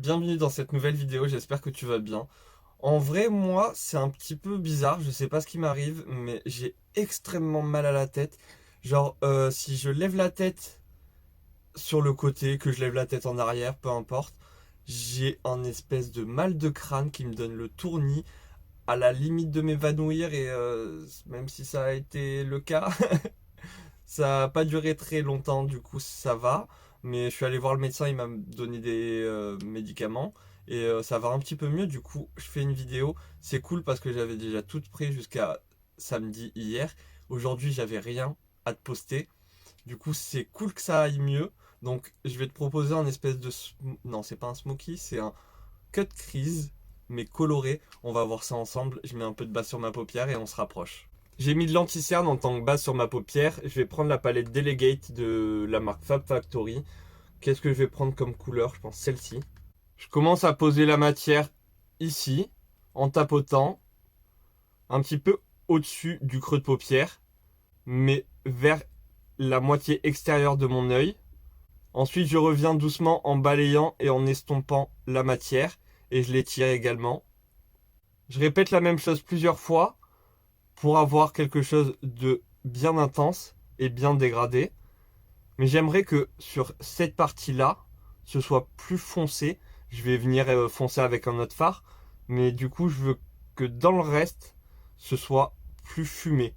Bienvenue dans cette nouvelle vidéo, j'espère que tu vas bien. En vrai, moi, c'est un petit peu bizarre, je sais pas ce qui m'arrive, mais j'ai extrêmement mal à la tête. Genre, si je lève la tête sur le côté, que je lève la tête en arrière, peu importe, j'ai un espèce de mal de crâne qui me donne le tournis, à la limite de m'évanouir, et même si ça a été le cas, ça n'a pas duré très longtemps, du coup ça va. Mais je suis allé voir le médecin, il m'a donné des médicaments. Et ça va un petit peu mieux, du coup je fais une vidéo. C'est cool parce que j'avais déjà tout pris jusqu'à samedi hier. Aujourd'hui j'avais rien à te poster. Du coup c'est cool que ça aille mieux. Donc je vais te proposer un espèce de... Non, c'est pas un smoky, c'est un cut crease, mais coloré. On va voir ça ensemble. Je mets un peu de base sur ma paupière et on se rapproche. J'ai mis de l'anti-cerne en tant que base sur ma paupière. Je vais prendre la palette Delegate de la marque Fab Factory. Qu'est-ce que je vais prendre comme couleur? Je pense celle-ci. Je commence à poser la matière ici, en tapotant, un petit peu au-dessus du creux de paupière, mais vers la moitié extérieure de mon œil. Ensuite, je reviens doucement en balayant et en estompant la matière, et je l'étire également. Je répète la même chose plusieurs fois pour avoir quelque chose de bien intense et bien dégradé. Mais j'aimerais que sur cette partie-là, ce soit plus foncé. Je vais venir foncer avec un autre fard. Mais du coup, je veux que dans le reste, ce soit plus fumé.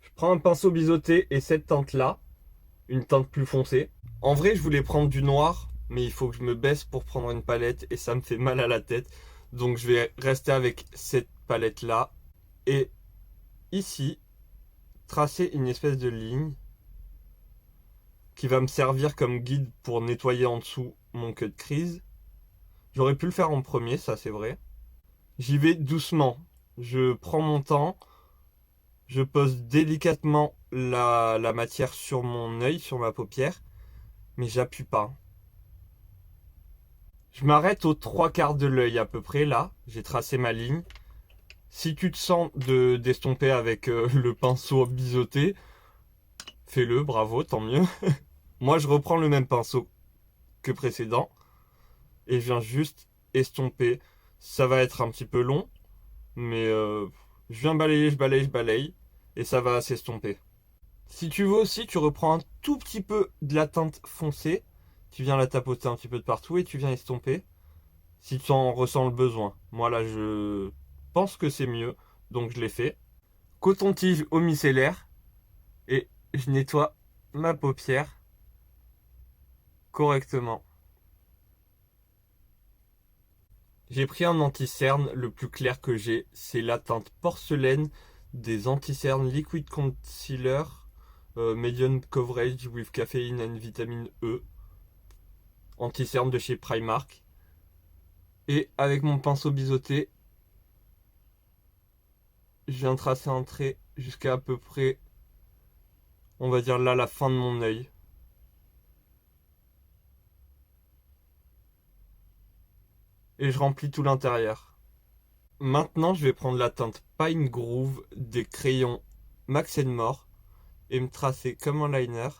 Je prends un pinceau biseauté et cette teinte-là, une teinte plus foncée. En vrai, je voulais prendre du noir, mais il faut que je me baisse pour prendre une palette et ça me fait mal à la tête. Donc je vais rester avec cette palette-là. Et ici, tracer une espèce de ligne qui va me servir comme guide pour nettoyer en dessous mon cut crease. J'aurais pu le faire en premier, ça c'est vrai. J'y vais doucement. Je prends mon temps. Je pose délicatement la matière sur mon œil, sur ma paupière. Mais j'appuie pas. Je m'arrête aux trois quarts de l'œil à peu près là. J'ai tracé ma ligne. Si tu te sens d'estomper avec le pinceau biseauté, fais-le, bravo, tant mieux. Moi je reprends le même pinceau que précédent. Et je viens juste estomper. Ça va être un petit peu long, mais je viens balayer, je balaye, je balaye, et ça va s'estomper. Si tu veux aussi, tu reprends un tout petit peu de la teinte foncée, tu viens la tapoter un petit peu de partout et tu viens estomper, si tu en ressens le besoin. Moi là, je pense que c'est mieux, donc je l'ai fait. Coton-tige au micellaire, et je nettoie ma paupière correctement. J'ai pris un anti-cerne, le plus clair que j'ai, c'est la teinte porcelaine des anti-cernes Liquid Concealer Medium Coverage with Caffeine and Vitamine E, anti-cerne de chez Primark. Et avec mon pinceau biseauté, je viens tracer un trait jusqu'à à peu près, on va dire là, la fin de mon œil. Et je remplis tout l'intérieur. Maintenant, je vais prendre la teinte Pine Groove des crayons Max More et me tracer comme un liner.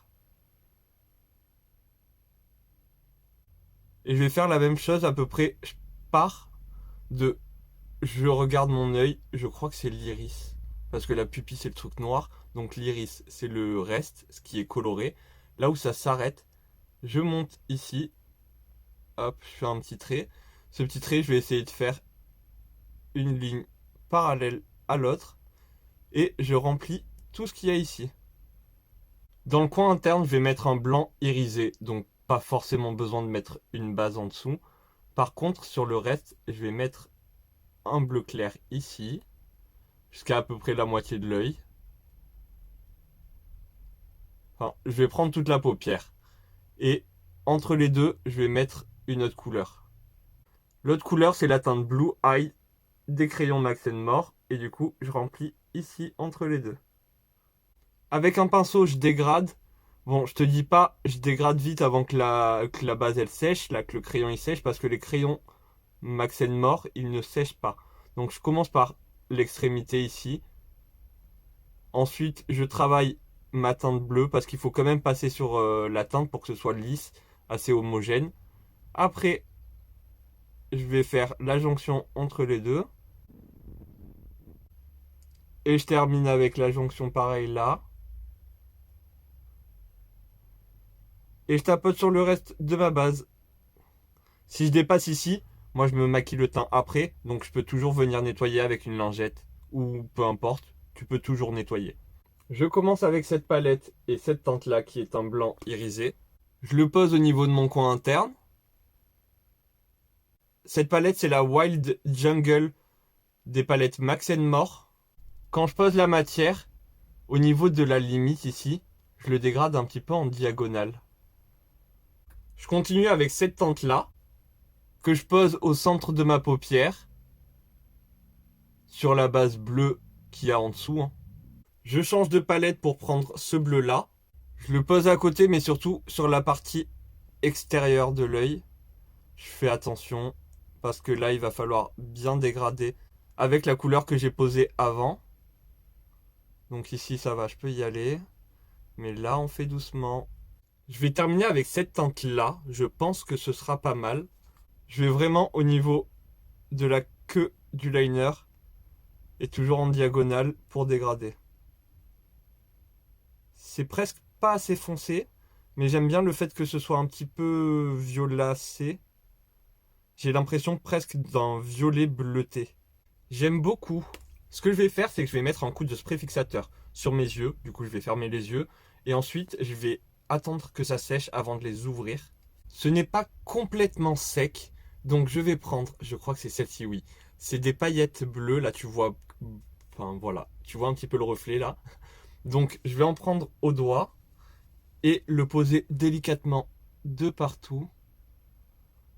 Et je vais faire la même chose à peu près. Je pars de... Je regarde mon œil, je crois que c'est l'iris. Parce que la pupille c'est le truc noir. Donc l'iris c'est le reste, ce qui est coloré. Là où ça s'arrête, je monte ici. Hop, je fais un petit trait. Ce petit trait, je vais essayer de faire une ligne parallèle à l'autre. Et je remplis tout ce qu'il y a ici. Dans le coin interne, je vais mettre un blanc irisé. Donc pas forcément besoin de mettre une base en dessous. Par contre, sur le reste, je vais mettre un bleu clair ici, jusqu'à à peu près la moitié de l'œil. Enfin, je vais prendre toute la paupière. Et entre les deux, je vais mettre une autre couleur. L'autre couleur, c'est la teinte Blue Eye des crayons Max More. Et du coup, je remplis ici entre les deux. Avec un pinceau, je dégrade. Bon, je te dis pas, je dégrade vite avant que la base elle sèche, là, que le crayon il sèche, parce que les crayons Max More, ils ne sèchent pas. Donc je commence par l'extrémité ici. Ensuite, je travaille ma teinte bleue parce qu'il faut quand même passer sur la teinte pour que ce soit lisse, assez homogène. Après, je vais faire la jonction entre les deux. Et je termine avec la jonction pareil là. Et je tapote sur le reste de ma base. Si je dépasse ici, moi je me maquille le teint après, donc je peux toujours venir nettoyer avec une lingette, ou peu importe, tu peux toujours nettoyer. Je commence avec cette palette et cette teinte là qui est un blanc irisé. Je le pose au niveau de mon coin interne. Cette palette c'est la Wild Jungle des palettes Max More. Quand je pose la matière, au niveau de la limite ici, je le dégrade un petit peu en diagonale. Je continue avec cette teinte là, que je pose au centre de ma paupière, sur la base bleue qu'il y a en dessous. Je change de palette pour prendre ce bleu là. Je le pose à côté, mais surtout sur la partie extérieure de l'œil. Je fais attention, parce que là il va falloir bien dégrader avec la couleur que j'ai posée avant. Donc ici ça va, je peux y aller. Mais là on fait doucement. Je vais terminer avec cette teinte là. Je pense que ce sera pas mal. Je vais vraiment au niveau de la queue du liner et toujours en diagonale pour dégrader. C'est presque pas assez foncé, mais j'aime bien le fait que ce soit un petit peu violacé. J'ai l'impression presque d'un violet bleuté. J'aime beaucoup. Ce que je vais faire, c'est que je vais mettre un coup de spray fixateur sur mes yeux. Du coup, je vais fermer les yeux. Et ensuite, je vais attendre que ça sèche avant de les ouvrir. Ce n'est pas complètement sec. Donc, je vais prendre, je crois que c'est celle-ci, oui. C'est des paillettes bleues. Là, tu vois, enfin voilà, tu vois un petit peu le reflet là. Donc, je vais en prendre au doigt et le poser délicatement de partout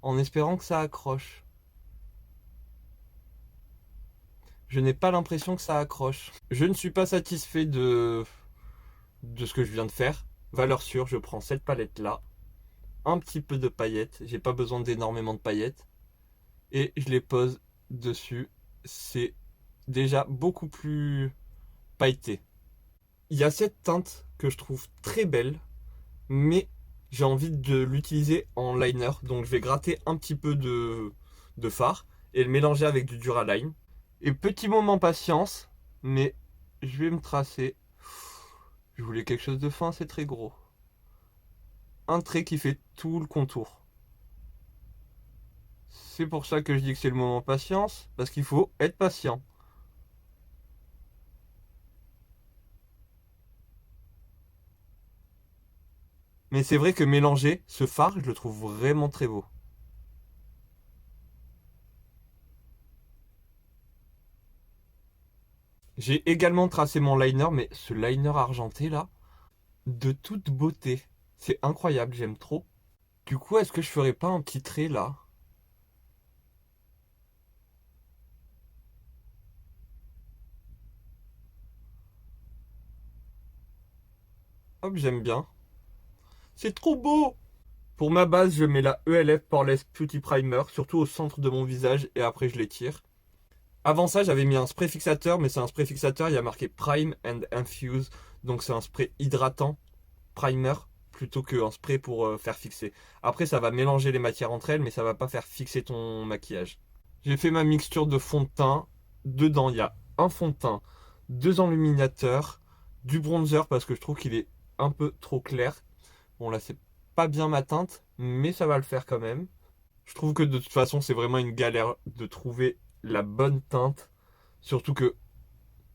en espérant que ça accroche. Je n'ai pas l'impression que ça accroche. Je ne suis pas satisfait de ce que je viens de faire. Valeur sûre, je prends cette palette là, un petit peu de paillettes, j'ai pas besoin d'énormément de paillettes, et je les pose dessus. C'est déjà beaucoup plus pailleté. Il y a cette teinte que je trouve très belle, mais j'ai envie de l'utiliser en liner, donc je vais gratter un petit peu de fard et le mélanger avec du Duraline. Et petit moment patience, mais je vais me tracer. Je voulais quelque chose de fin, c'est très gros. Un trait qui fait tout le contour. C'est pour ça que je dis que c'est le moment patience, parce qu'il faut être patient. Mais c'est vrai que mélanger ce fard, je le trouve vraiment très beau. J'ai également tracé mon liner, mais ce liner argenté là, de toute beauté. C'est incroyable, j'aime trop. Du coup, est-ce que je ferais pas un petit trait là? Hop, j'aime bien. C'est trop beau! Pour ma base, je mets la ELF Poreless Beauty Primer, surtout au centre de mon visage, et après je l'étire. Avant ça, j'avais mis un spray fixateur, mais c'est un spray fixateur, il y a marqué Prime and Infuse, donc c'est un spray hydratant, primer, plutôt qu'un spray pour faire fixer. Après, ça va mélanger les matières entre elles, mais ça va pas faire fixer ton maquillage. J'ai fait ma mixture de fond de teint. Dedans, il y a un fond de teint, deux enluminateurs, du bronzer parce que je trouve qu'il est un peu trop clair. Bon, là, c'est pas bien ma teinte, mais ça va le faire quand même. Je trouve que de toute façon, c'est vraiment une galère de trouver la bonne teinte. Surtout que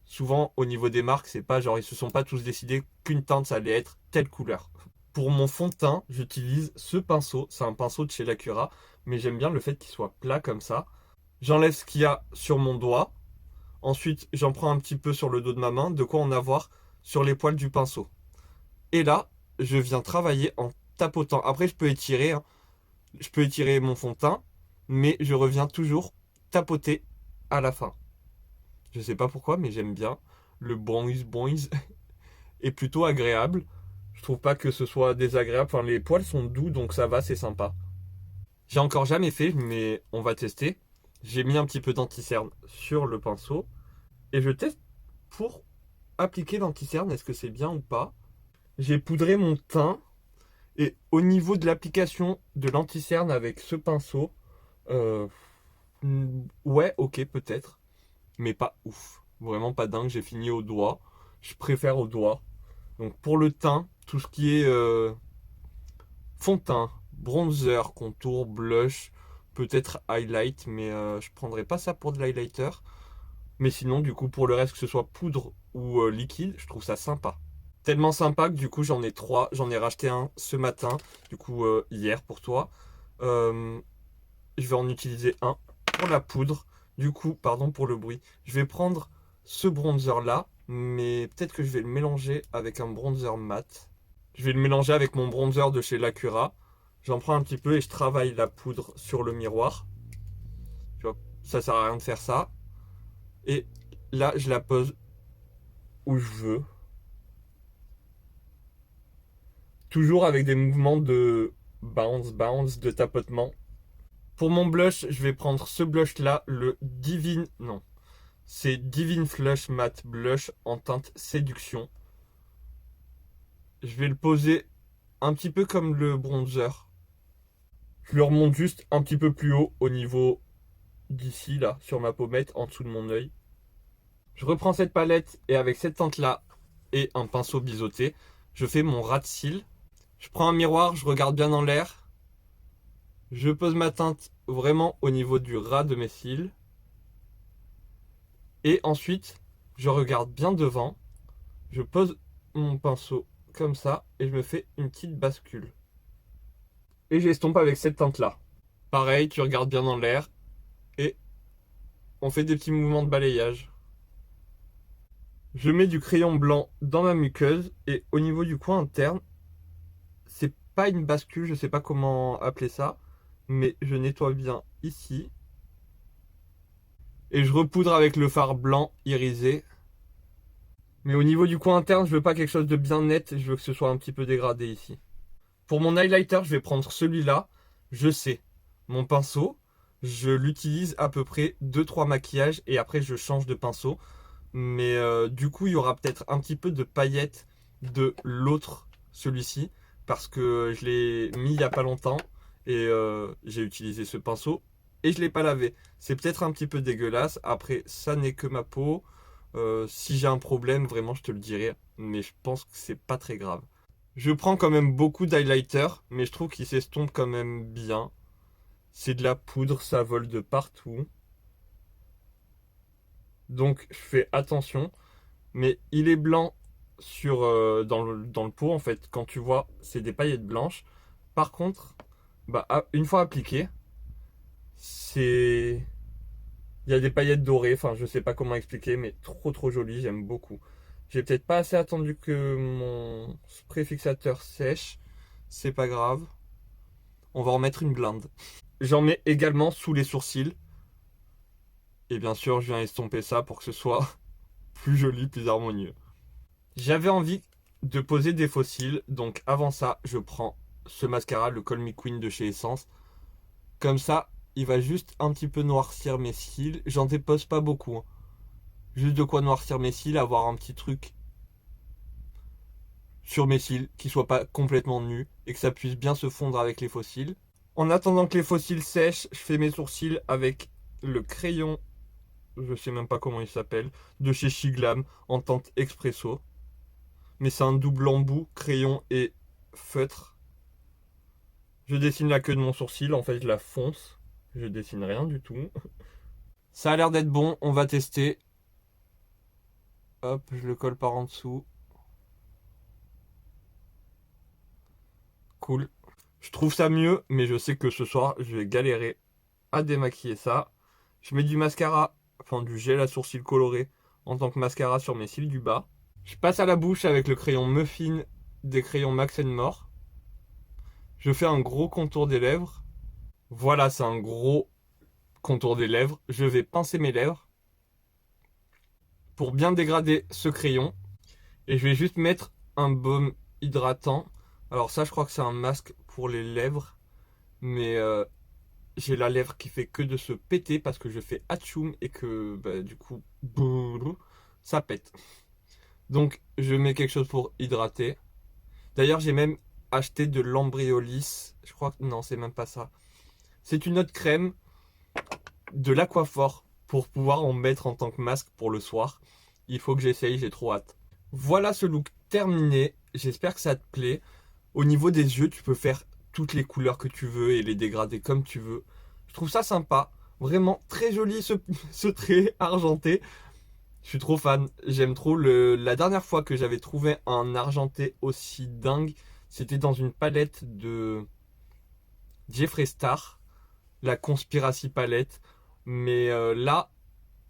souvent, au niveau des marques, c'est pas genre ils se sont pas tous décidés qu'une teinte ça allait être telle couleur. Pour mon fond de teint, j'utilise ce pinceau. C'est un pinceau de chez Lacura, mais j'aime bien le fait qu'il soit plat comme ça. J'enlève ce qu'il y a sur mon doigt. Ensuite, j'en prends un petit peu sur le dos de ma main, de quoi en avoir sur les poils du pinceau. Et là, je viens travailler en tapotant. Après, je peux étirer, hein. Je peux étirer mon fond de teint, mais je reviens toujours tapoter à la fin. Je sais pas pourquoi, mais j'aime bien. Le boing boing est plutôt agréable. Je trouve pas que ce soit désagréable. Enfin, les poils sont doux, donc ça va, c'est sympa. J'ai encore jamais fait, mais on va tester. J'ai mis un petit peu d'anti-cerne sur le pinceau et je teste pour appliquer l'anti-cerne. Est-ce que c'est bien ou pas? J'ai poudré mon teint et au niveau de l'application de l'anti-cerne avec ce pinceau, Euh, ouais, ok, peut-être, mais pas ouf. Vraiment pas dingue, j'ai fini au doigt. Je préfère au doigt. Donc pour le teint, tout ce qui est fond de teint, bronzer, contour, blush, peut-être highlight, mais je prendrais pas ça pour de l'highlighter. Mais sinon, du coup, pour le reste, que ce soit poudre ou liquide, je trouve ça sympa. Tellement sympa que du coup, j'en ai trois. J'en ai racheté un ce matin, du coup, hier pour toi. Euh, je vais en utiliser un pour la poudre. Du coup, pardon pour le bruit. Je vais prendre ce bronzer là, mais peut-être que je vais le mélanger avec un bronzer mat. Je vais le mélanger avec mon bronzer de chez Lacura. J'en prends un petit peu et je travaille la poudre sur le miroir. Tu vois, ça sert à rien de faire ça. Et là, je la pose où je veux. Toujours avec des mouvements de bounce, bounce, de tapotement. Pour mon blush, je vais prendre ce blush là, le Divine. Non, c'est Divine Flush Matte Blush en teinte séduction. Je vais le poser un petit peu comme le bronzer. Je le remonte juste un petit peu plus haut au niveau d'ici, là, sur ma pommette, en dessous de mon œil. Je reprends cette palette et avec cette teinte là et un pinceau biseauté, je fais mon ras de cils. Je prends un miroir, je regarde bien dans l'air. Je pose ma teinte vraiment au niveau du ras de mes cils. Et ensuite, je regarde bien devant. Je pose mon pinceau comme ça et je me fais une petite bascule. Et j'estompe avec cette teinte-là. Pareil, tu regardes bien dans l'air et on fait des petits mouvements de balayage. Je mets du crayon blanc dans ma muqueuse et au niveau du coin interne, c'est pas une bascule, je sais pas comment appeler ça, mais je nettoie bien ici. Et je repoudre avec le fard blanc irisé. Mais au niveau du coin interne, je veux pas quelque chose de bien net, je veux que ce soit un petit peu dégradé ici. Pour mon highlighter, je vais prendre celui-là. Je sais, mon pinceau, je l'utilise à peu près deux trois maquillages et après je change de pinceau. Mais du coup, il y aura peut-être un petit peu de paillettes de l'autre, celui-ci, parce que je l'ai mis il n'y a pas longtemps et j'ai utilisé ce pinceau et je ne l'ai pas lavé. C'est peut-être un petit peu dégueulasse. Après, ça n'est que ma peau. Si j'ai un problème, vraiment, je te le dirai. Mais je pense que c'est pas très grave. Je prends quand même beaucoup d'highlighter, mais je trouve qu'il s'estompe quand même bien. C'est de la poudre, ça vole de partout. Donc je fais attention. Mais il est blanc dans le pot, en fait. Quand tu vois, c'est des paillettes blanches. Par contre, bah, une fois appliqué, c'est... Il y a des paillettes dorées. Enfin, je sais pas comment expliquer, mais trop trop joli. J'aime beaucoup. J'ai peut-être pas assez attendu que mon spray fixateur sèche. C'est pas grave. On va en mettre une blinde. J'en mets également sous les sourcils. Et bien sûr, je viens estomper ça pour que ce soit plus joli, plus harmonieux. J'avais envie de poser des faux cils, donc avant ça, je prends ce mascara, le Call Me Queen de chez Essence. Comme ça, il va juste un petit peu noircir mes cils. J'en dépose pas beaucoup, hein. Juste de quoi noircir mes cils, avoir un petit truc sur mes cils qui soit pas complètement nu et que ça puisse bien se fondre avec les faux cils. En attendant que les faux cils sèchent, je fais mes sourcils avec le crayon, je sais même pas comment il s'appelle, de chez Shiglam en teinte expresso. Mais c'est un double embout, crayon et feutre. Je dessine la queue de mon sourcil, en fait je la fonce. Je dessine rien du tout. Ça a l'air d'être bon, on va tester. Hop, je le colle par en dessous. Cool. Je trouve ça mieux, mais je sais que ce soir je vais galérer à démaquiller ça. Je mets du mascara, enfin du gel à sourcils coloré en tant que mascara sur mes cils du bas. Je passe à la bouche avec le crayon Muffin des crayons Max More. Je fais un gros contour des lèvres. Voilà, c'est un gros contour des lèvres. Je vais pincer mes lèvres pour bien dégrader ce crayon. Et je vais juste mettre un baume hydratant. Alors ça, je crois que c'est un masque pour les lèvres. Mais j'ai la lèvre qui fait que de se péter parce que je fais atchoum et que bah, du coup, ça pète. Donc je mets quelque chose pour hydrater. D'ailleurs, j'ai même acheté de l'Ambriolis. Je crois que non, c'est même pas ça. C'est une autre crème. de l'aquaphor pour pouvoir en mettre en tant que masque pour le soir. Il faut que j'essaye, j'ai trop hâte. Voilà ce look terminé, j'espère que ça te plaît. Au niveau des yeux, tu peux faire toutes les couleurs que tu veux et les dégrader comme tu veux. Je trouve ça sympa, vraiment très joli ce trait argenté. Je suis trop fan, j'aime trop la dernière fois que j'avais trouvé un argenté aussi dingue, c'était dans une palette de Jeffree Star, la Conspiracy palette. Mais là,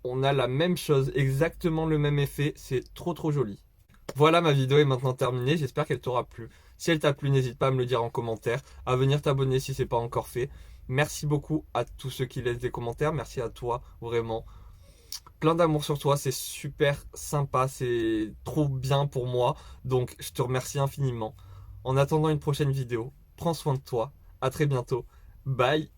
on a la même chose, exactement le même effet, c'est trop joli. Voilà, ma vidéo est maintenant terminée, j'espère qu'elle t'aura plu. Si elle t'a plu, n'hésite pas à me le dire en commentaire, à venir t'abonner si c'est pas encore fait. Merci beaucoup à tous ceux qui laissent des commentaires, merci à toi, vraiment. Plein d'amour sur toi, c'est super sympa, c'est trop bien pour moi, donc je te remercie infiniment. En attendant une prochaine vidéo, prends soin de toi, à très bientôt, bye.